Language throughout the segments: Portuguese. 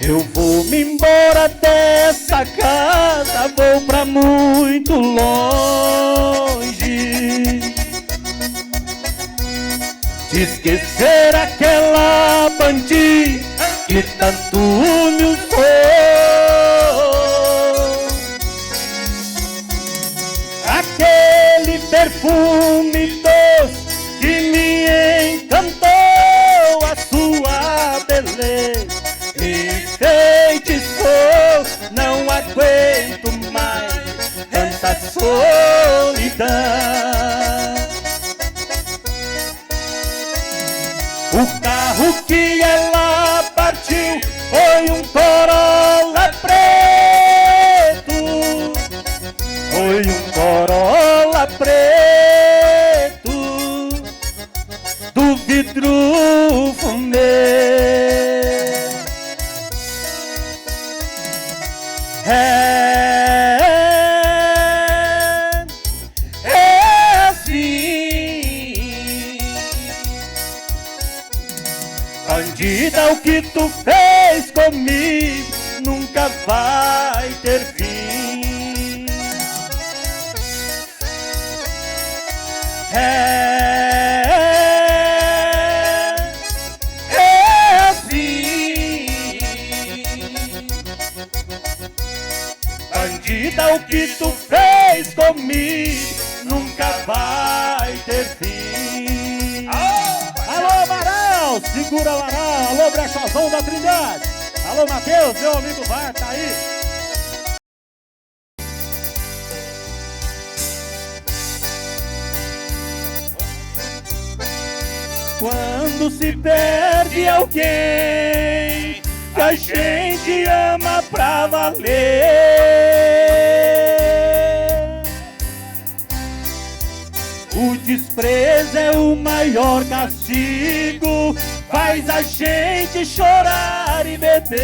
Eu vou me embora dessa casa, vou pra muito longe, de esquecer aquela bandida que tanto me usou. Aquele perfume doce que me encantou, a sua beleza me enfeitiçou. Não aguento mais tanta solidão. O carro que ela partiu foi um Corolla preto, foi um Corolla preto, do vidro fumê. É assim, bandida, o que tu fez comigo nunca vai ter fim. É assim, bandida, o que tu fez comigo nunca vai ter fim. Alô, Amaral, segura o Amaral. Alô, Brechozão da Trindade. Alô, Matheus, meu amigo Var, tá aí. Quando se perde alguém que a gente ama pra valer, o desprezo é o maior castigo, faz a gente chorar e beber.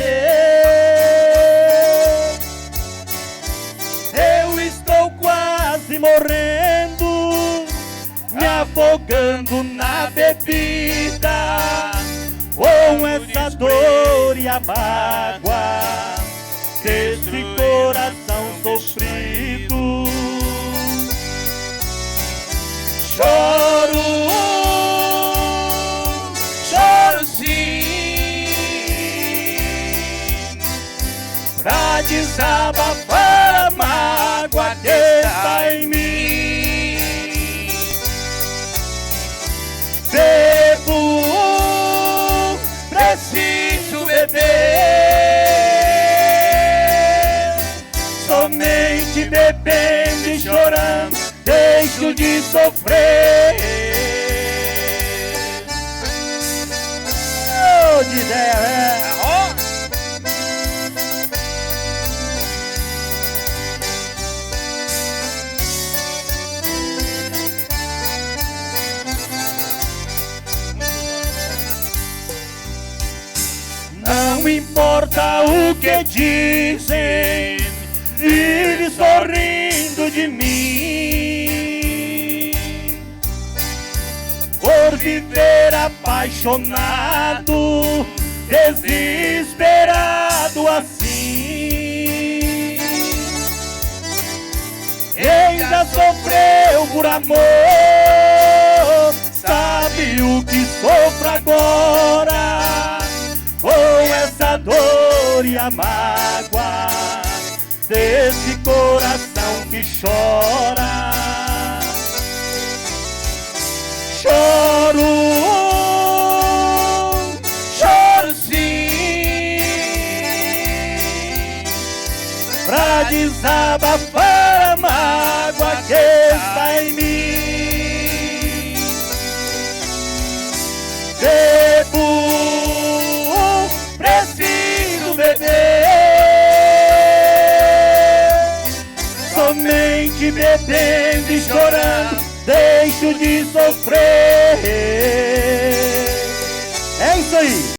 Eu estou quase morrendo, me afogando na bebida, com essa dor e a mágoa desse coração sofrido. Choro, choro sim, pra desabafar a mágoa que está em mim. Bebo, preciso beber, somente bebendo e chorando deixo de sofrer. Ô, de ideia, Não importa o que dizem, vive sorrindo de mim, por viver apaixonado, desesperado assim. Quem já sofreu por amor sabe o que sofro agora, com essa dor e a mágoa desse coração que chora. Choro, choro sim, pra desabafar a mágoa que está em mim. Bebo, preciso beber, somente bebendo e chorando deixo de sofrer. é isso aí.